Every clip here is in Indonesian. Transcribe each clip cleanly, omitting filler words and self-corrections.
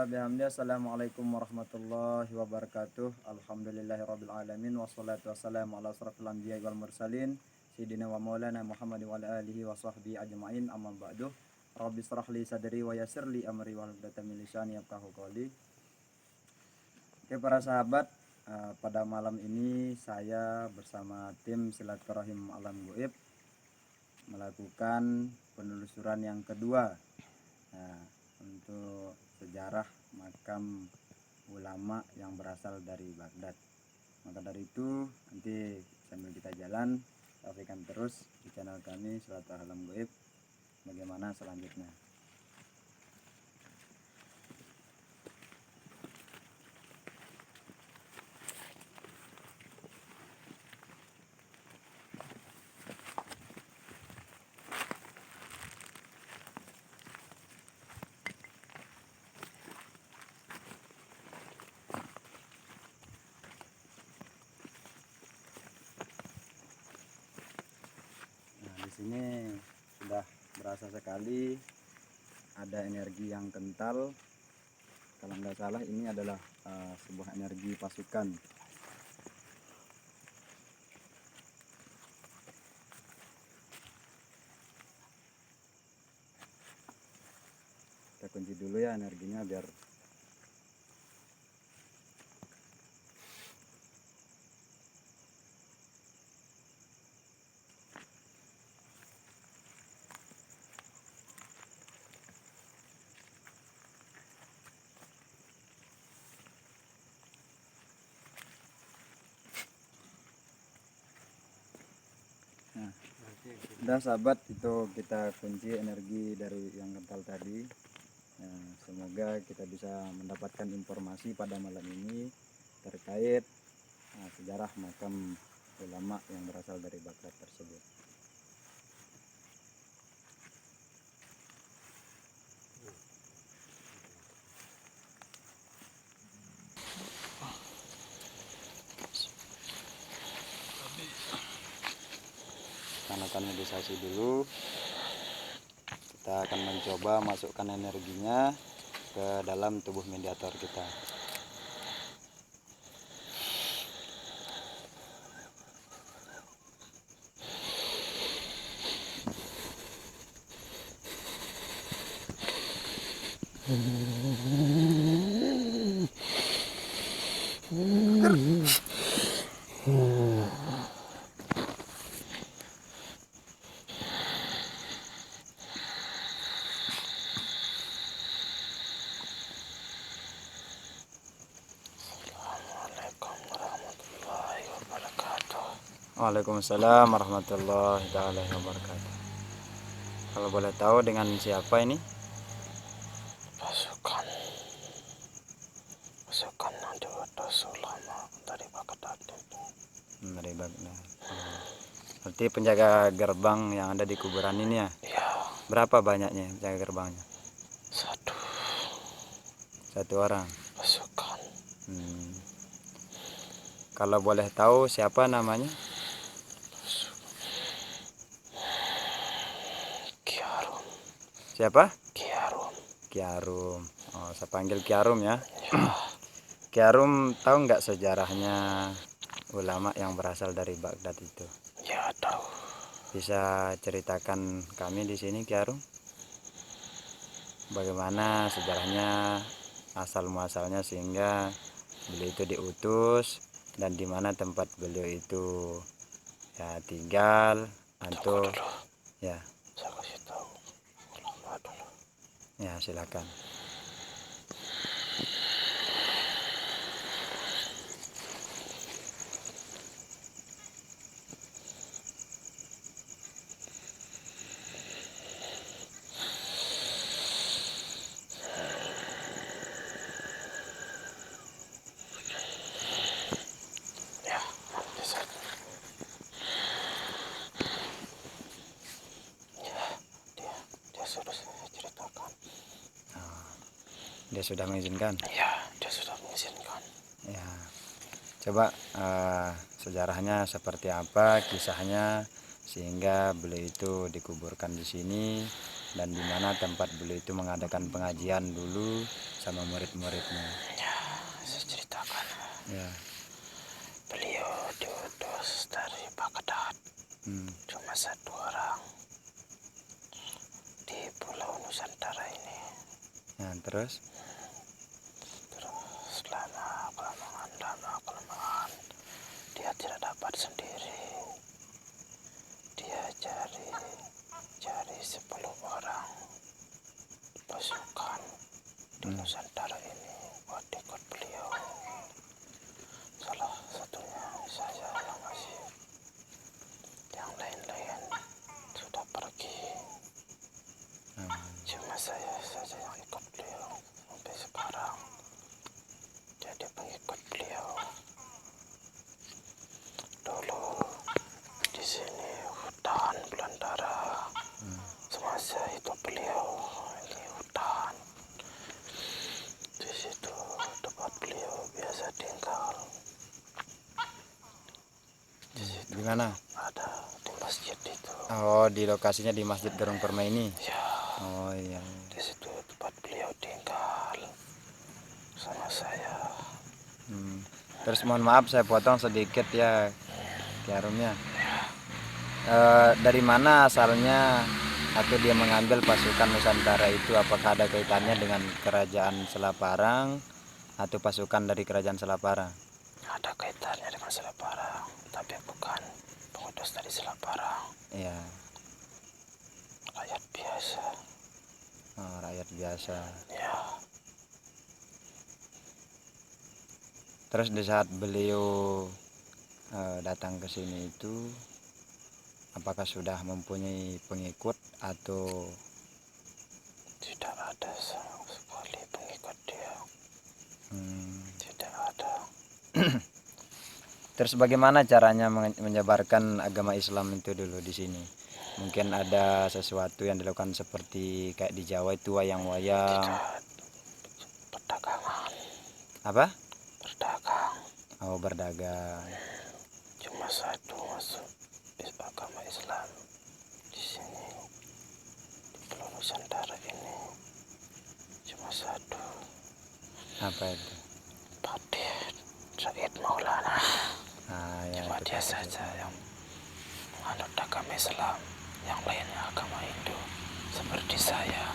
ta'ala bihamdihi. Assalamualaikum warahmatullahi wabarakatuh. Alhamdulillahirabbil alamin wassalatu wassalamu ala asrofil anbiya'i wal mursalin sayyidina wa maulana Muhammad wa ala alihi wa sahbihi ajma'in. Amma ba'du. Rabbi shrah li sadri wa yassir li amri wahlul 'uqdatam min lisani yafqahu qawli. Oke para sahabat, pada malam ini saya bersama tim Silaturahim Alam Goib melakukan penelusuran yang kedua untuk sejarah makam ulama yang berasal dari Baghdad. Maka dari itu nanti sambil kita jalan, saksikan terus di channel kami Silaturahim Alam Goib bagaimana selanjutnya. Di sini sudah berasa sekali ada energi yang kental. Kalau nggak salah ini adalah sebuah energi pasukan. Kita kunci dulu ya energinya biar udah sahabat, itu kita kunci energi dari yang kental tadi. Semoga kita bisa mendapatkan informasi pada malam ini terkait sejarah makam ulama yang berasal dari Baghdad tersebut. Tanakan meditasi dulu. Kita akan mencoba masukkan energinya ke dalam tubuh mediator kita. Waalaikumsalam warahmatullahi wabarakatuh. Kalau boleh tahu dengan siapa ini? Pasukan ulama dari Baghdad. Dari Baghdad. Berarti penjaga gerbang yang ada di kuburan ini ya? Ya. Berapa banyaknya penjaga gerbangnya? Satu orang. Pasukan. Kalau boleh tahu siapa namanya? Kiarum. Siapa? Kiarum. Kiarum. Oh, saya panggil Kiarum ya. Ya. Kiarum tahu nggak sejarahnya ulama yang berasal dari Baghdad itu? Ya, tahu. Bisa ceritakan kami di sini, Kiarum? Bagaimana sejarahnya, asal muasalnya sehingga beliau itu diutus dan di mana tempat beliau itu ya tinggal atau ya. Saya kasih tahu ulama dulu. Ya, silakan. Ya, dia sudah saya ceritakan. Dia sudah mengizinkan? Ya, dia sudah mengizinkan. Ya. Coba sejarahnya seperti apa, kisahnya sehingga beliau itu dikuburkan di sini dan di mana tempat beliau itu mengadakan pengajian dulu sama murid-muridnya. Ya, saya ceritakan. Ya. Beliau diutus dari Baghdad. Cuma 1 orang di Pulau Nusantara ini. Nah, terus Selama kelamaan dia tidak dapat sendiri. Dia cari 10 orang pasukan di Nusantara ini buat ikut beliau. Salah satunya saya yang masih, yang lain-lain sudah pergi. Cuma saya saja yang ikut beliau sampai sekarang. Jadi pengikut beliau. Dulu di sini hutan belantara. Semasa hidup beliau ini hutan. Di situ tempat beliau biasa tinggal. Di situ di mana? ada di masjid itu. Oh, di lokasinya di Masjid Gerung Permai ini. Ya, Oh iya. di situ tempat beliau tinggal sama saya. Terus mohon maaf saya potong sedikit ya, Ki Harumnya. Dari mana asalnya atau dia mengambil pasukan Nusantara itu? Apakah ada kaitannya dengan kerajaan Selaparang atau pasukan dari kerajaan Selaparang? Ada kaitannya dengan Selaparang, tapi bukan pengutus dari Selaparang. Iya. Rakyat biasa. Oh, rakyat biasa. Ya, Terus di saat beliau datang ke sini itu, apakah sudah mempunyai pengikut atau tidak ada sama sekali pengikut dia. Tidak ada. terus bagaimana caranya menyebarkan agama Islam itu dulu di sini? Mungkin ada sesuatu yang dilakukan seperti kayak di Jawa itu wayang-wayang. Tidak. Perdagangan. Apa? Berdagang. Oh, berdagang. Cuma satu masuk agama Islam di sini, di Pulau Nusantara ini. Cuma satu. Apa itu? Fatih Said Maulana. Ya, Cuma itu dia Pak. saja yang menganut agama Islam. Yang lainnya agama Hindu seperti saya.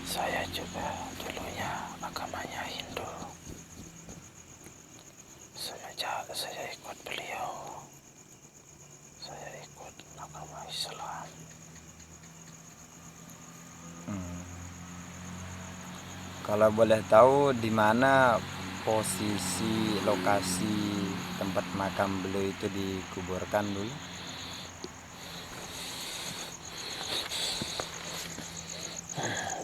Saya juga dulunya agamanya Hindu. Semenjak saya ikut beliau, saya ikut agama Islam. Kalau boleh tahu di mana posisi lokasi tempat makam beliau itu dikuburkan dulu?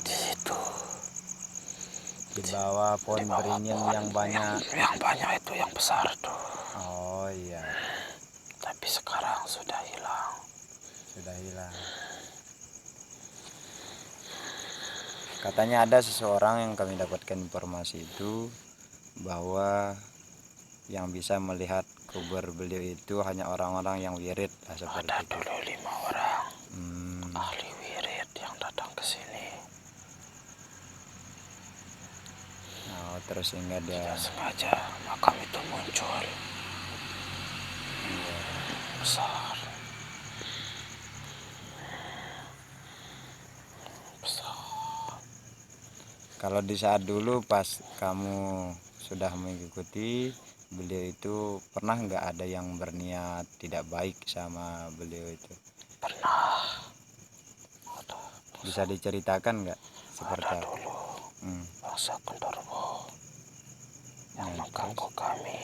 Di situ, Di bawah pohon di bawah beringin pohon yang banyak. yang banyak itu, yang besar tuh. Oh iya, Tapi sekarang sudah hilang. sudah hilang. Katanya ada seseorang yang kami dapatkan informasi itu bahwa yang bisa melihat kubur beliau itu hanya orang-orang yang wirid seperti Ada itu. dulu 5 orang ahli wirid yang datang ke sini. Oh, terus sehingga dia Tidak sengaja makam itu muncul besar. kalau di saat dulu pas kamu sudah mengikuti beliau itu, pernah nggak ada yang berniat tidak baik sama beliau itu? Pernah. Ada. Bisa diceritakan nggak seperti Ada apa? dulu bangsa Genderuwo yang mengganggu kami.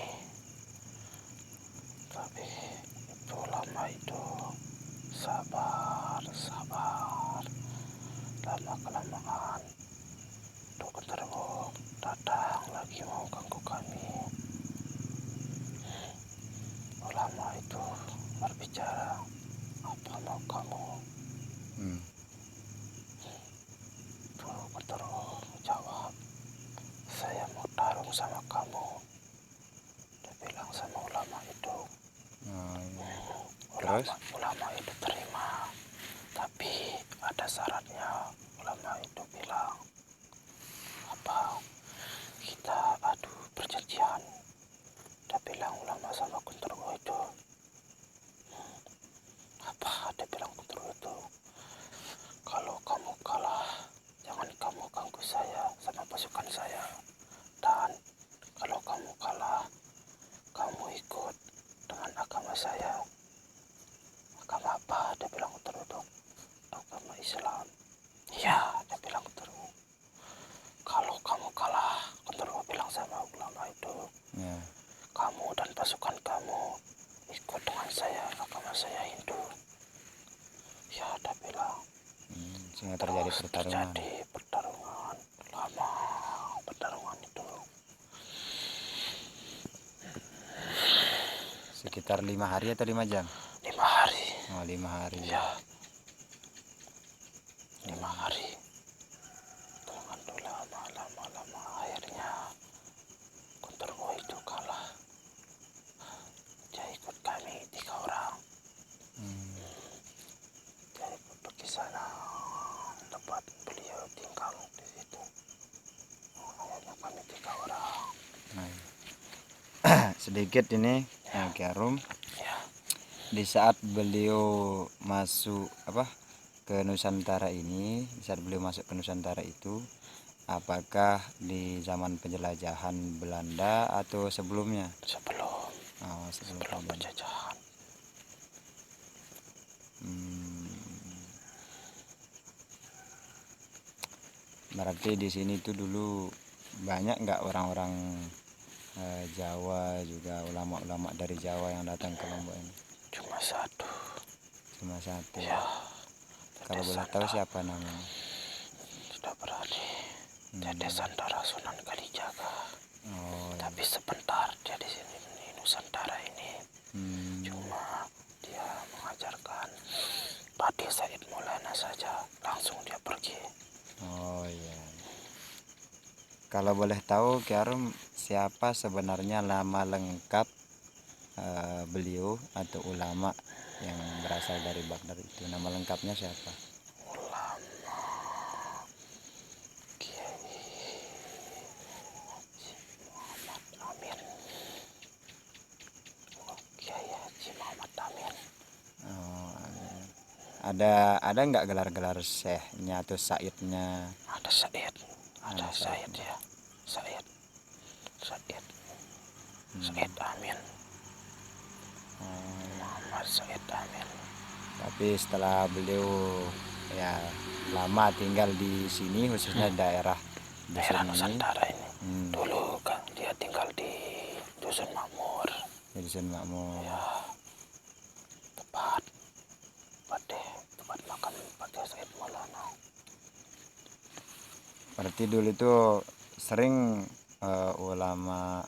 Tapi itu lama itu sabar. Lama kelamaan itu Genderuwo datang lagi mau ganggu kami. Ulama itu berbicara, apa mau kamu? Tuh Genderuwo jawab, saya mau tarung sama kamu. Dia bilang sama ulama itu. Oh, iya. Terus? Ulama itu terima, tapi ada syaratnya. Ulama itu bilang apa? Kita adu perjanjian. Dia bilang ulama sama Kunturwo itu apa? Dia bilang Kunturwo itu, kalau kamu kalah, jangan kamu ganggu saya sama pasukan saya. Dan kalau kamu kalah, kamu ikut dengan agama saya. Agama apa? Dia bilang Kunturwo. Agama Islam. Iya, dia bilang Kunturwo. Kalau kamu kalah, Kunturwo bilang sama ulama itu, Ya. kamu dan pasukan kamu ikut dengan saya, agama saya Hindu. Ya, dia bilang. Sehingga terjadi Terus pertarungan. terjadi pertarungan lama, pertarungan itu Sekitar 5 hari atau 5 jam? 5 hari. Oh, 5 hari. Ya, 5 hari. Dengan lama, akhirnya Kunturwo itu kalah. Dia ikut kami 3 orang. Dia ikut pergi sana, tempat beliau tinggal di situ. Akhirnya kami 3 orang. Nah, sedikit ini Ki Arum, Ya, di saat beliau masuk ke Nusantara ini, di saat beliau masuk ke Nusantara itu, apakah di zaman penjelajahan Belanda atau sebelumnya? sebelum Sebelum penjajahan. Berarti di sini tuh dulu banyak nggak orang-orang Jawa, juga ulama-ulama dari Jawa yang datang ke Lombok ini? Cuma satu. Cuma satu. Ya, Kalau boleh tahu siapa namanya? sudah berani. Dede Sandara Sunan Kalijaga. Oh, ya. Tapi sebentar dia di sini di Nusantara ini. Cuma dia mengajarkan Pati Said Maulana saja, langsung dia pergi. Oh iya. Kalau boleh tahu Ki Arum, siapa sebenarnya nama lengkap beliau atau ulama yang berasal dari Baghdad itu? Nama lengkapnya siapa? Ulama Kiai Muhammad Amin. Kiai Haji Muhammad Amin. Oh, ada nggak gelar-gelar syekhnya atau saidnya? Ada Said. Ada Said ya. Said. Said Amin. Muhammad Said Amin. Tapi setelah beliau ya lama tinggal di sini, khususnya daerah Daerah dusun ini, Nusantara ini. Dulu kan dia tinggal di Dusun Makmur. di dusun Makmur. Ya, tempat makam Pati Said Maulana. Berarti dulu itu sering ulama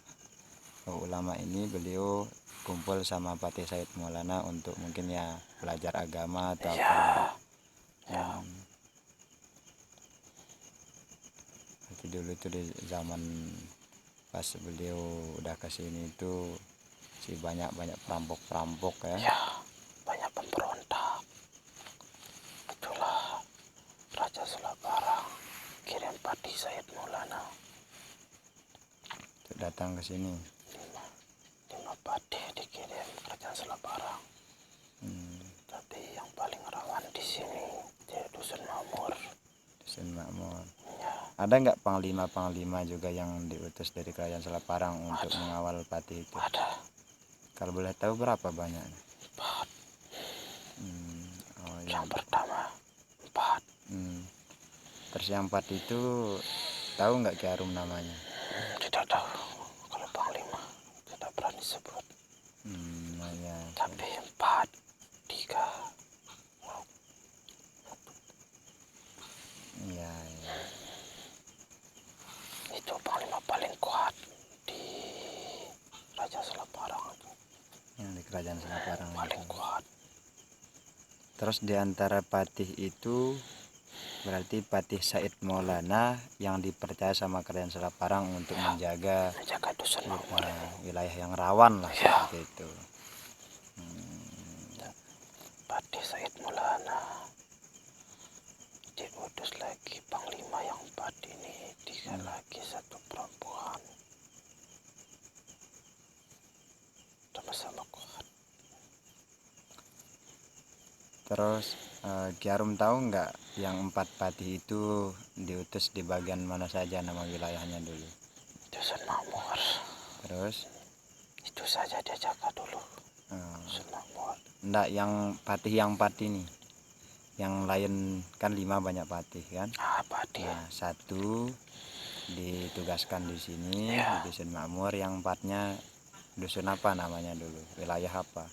ini beliau kumpul sama Pati Said Maulana untuk mungkin ya belajar agama atau Ya, apa. ya. Berarti dulu itu di zaman pas beliau udah ke sini itu si banyak perampok ya. Ya, banyak pemberontak. Itulah Raja Selabarang kirim Pati Said Maulana. Untuk datang ke sini. 5 pati dikirim Kerajaan Selabarang. Tapi yang paling rawan di sini di Dusun Makmur. Dusun Makmur. Ya, Ada nggak panglima juga yang diutus dari Kerajaan Selaparang untuk mengawal pati itu? ada Kalau boleh tahu berapa banyak? 4. Oh, Yang ya. pertama 4. Terus yang 4 itu tahu nggak Ki Arum namanya? Tidak tahu. Kalau panglima tidak berani sebut. Ya. Tapi 4, 3. Iya. Itu panglima paling kuat di Raja Selaparang itu. Yang di Kerajaan Selaparang Paling itu. kuat. Terus di antara patih itu berarti Patih Said Maulana yang dipercaya sama Kerajaan Selaparang untuk menjaga Dusun Makmur ini. wilayah yang rawan lah Ya. seperti itu. Pati Said Maulana diutus lagi panglima yang 4 ini, 3 lagi, 1 perempuan, sama-sama kuat. Terus Ki Arum tahu nggak yang 4 patih itu diutus di bagian mana saja nama wilayahnya dulu? Dusun Makmur. Terus Itu saja dia jaga dulu. Dusun Makmur. Enggak, yang patih yang 4 ini. Yang lain kan 5 banyak patih kan? Pati. Nah, 1 ditugaskan di sini Ya. di Dusun Makmur, yang 4-nya dusun apa namanya dulu? Wilayah apa?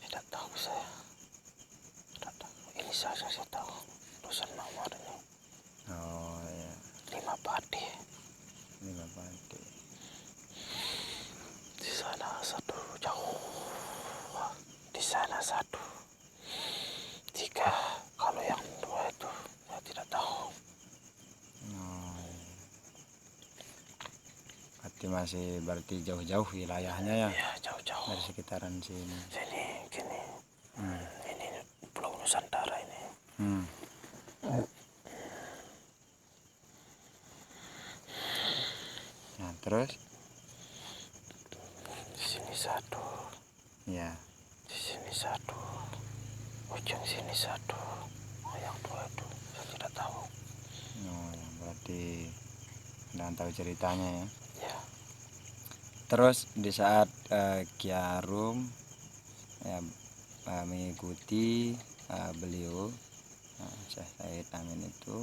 Tidak tahu saya. Tidak tahu. Ini saja saya tahu. Dusun Makmur ini. Oh ya, 5 pati. 5 patih. Di sana 1 jauh. Di sana 1. 3. Kalau yang 2 itu saya tidak tahu. Oh, ya. Masih berarti jauh-jauh wilayahnya ya, Ya, jauh-jauh. dari sekitaran sini. Sini gini. Ini Pulau Nusantara ini. Nah, terus Di sini 1. ya, Di sini 1. Ujung sini 1. Yang 2 itu saya tidak tahu. oh, ya, berarti udah tahu ceritanya ya. Ya. Terus di saat Ki Arum ya, mengikuti beliau, Syekh Said Amin itu,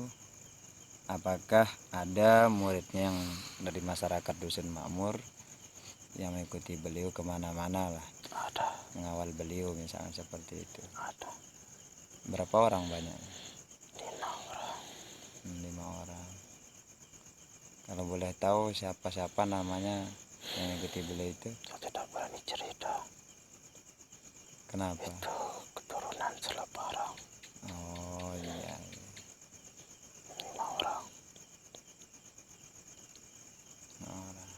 apakah ada muridnya yang dari masyarakat Dusun Makmur yang mengikuti beliau kemana-mana lah, Ada. mengawal beliau misalnya seperti itu? Ada. Berapa orang banyak? 5 orang. 5 orang. Kalau boleh tahu siapa-siapa namanya yang mengikuti beliau itu? Saya tidak berani cerita. Kenapa? Itu keturunan Selaparang. Oh iya, iya. 5 orang. Orang.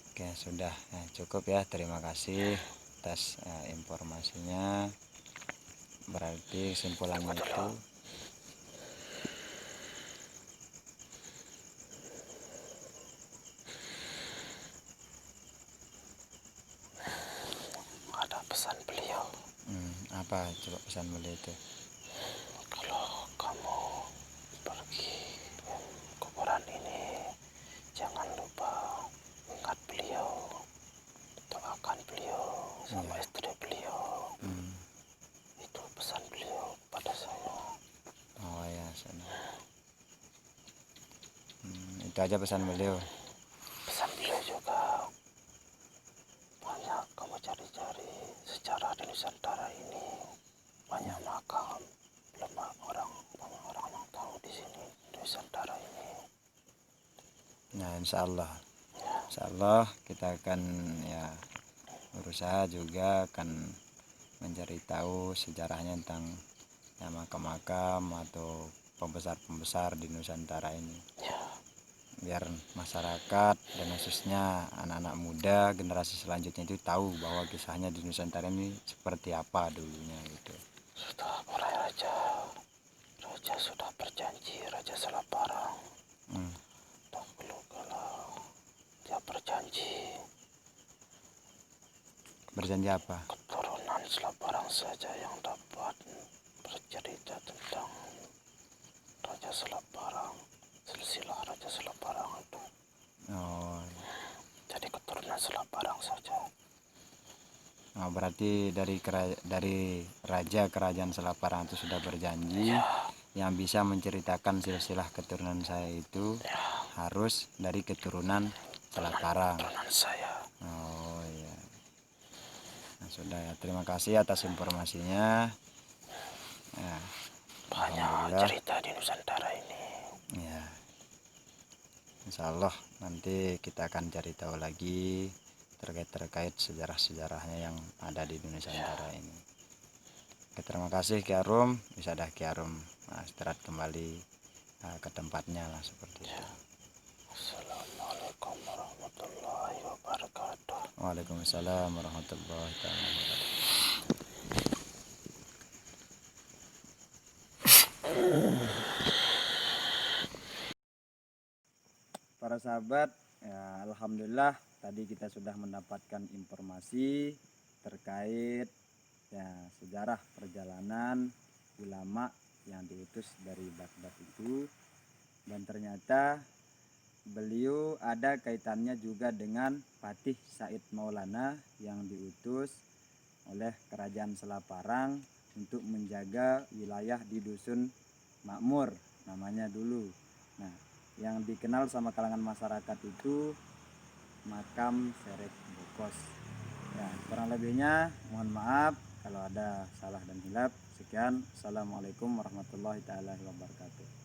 Oke, sudah ya, cukup ya. Terima kasih atas informasinya. Berarti kesimpulannya itu Ada pesan beliau. apa coba pesan beliau itu? Kalau kamu pergi kuburan ini, jangan lupa ingat beliau, doakan beliau sama istri beliau. Itu pesan beliau pada saya. Oh ya, sudah. Itu aja pesan beliau. Pesan beliau juga, banyak kamu cari-cari sejarah di Nusantara ini, banyak makam, lemah orang yang tahu di sini di Nusantara ini. Nah, insya Allah kita akan ya berusaha juga akan mencari tahu sejarahnya tentang ya, makam-makam atau pembesar-pembesar di Nusantara ini, Ya, biar masyarakat dan khususnya anak-anak muda generasi selanjutnya itu tahu bahwa kisahnya di Nusantara ini seperti apa dulunya gitu. sudah mulai raja sudah berjanji, Raja Selaparang. Dahulu kalau dia berjanji Apa? keturunan Selaparang saja yang dapat bercerita tentang Raja Selaparang, silsilah Raja Selaparang itu. Oh, Jadi keturunan Selaparang saja. berarti dari raja kerajaan Selaparang itu sudah berjanji yang bisa menceritakan silsilah keturunan saya itu harus dari keturunan Selaparang. Keturunan saya. Oh iya. Nah, sudah ya. Terima kasih atas informasinya. Ya, Banyak cerita di Nusantara ini. ya. Insya Allah nanti kita akan cari tahu lagi terkait sejarah-sejarahnya yang ada di Nusantara ini. Oke, terima kasih Ki Arum. Bisa dah Ki Arum istirahat kembali ke tempatnya lah seperti itu. Assalamualaikum warahmatullahi wabarakatuh. Waalaikumsalam warahmatullahi wabarakatuh. para sahabat, ya, alhamdulillah tadi kita sudah mendapatkan informasi terkait ya sejarah perjalanan ulama yang diutus dari Baghdad itu, dan ternyata beliau ada kaitannya juga dengan Patih Said Maulana yang diutus oleh Kerajaan Selaparang untuk menjaga wilayah di Dusun Makmur namanya dulu. Nah, yang dikenal sama kalangan masyarakat itu makam Serek Bokos. Ya, kurang lebihnya mohon maaf kalau ada salah dan hilaf. Sekian, assalamualaikum warahmatullahi taala wabarakatuh.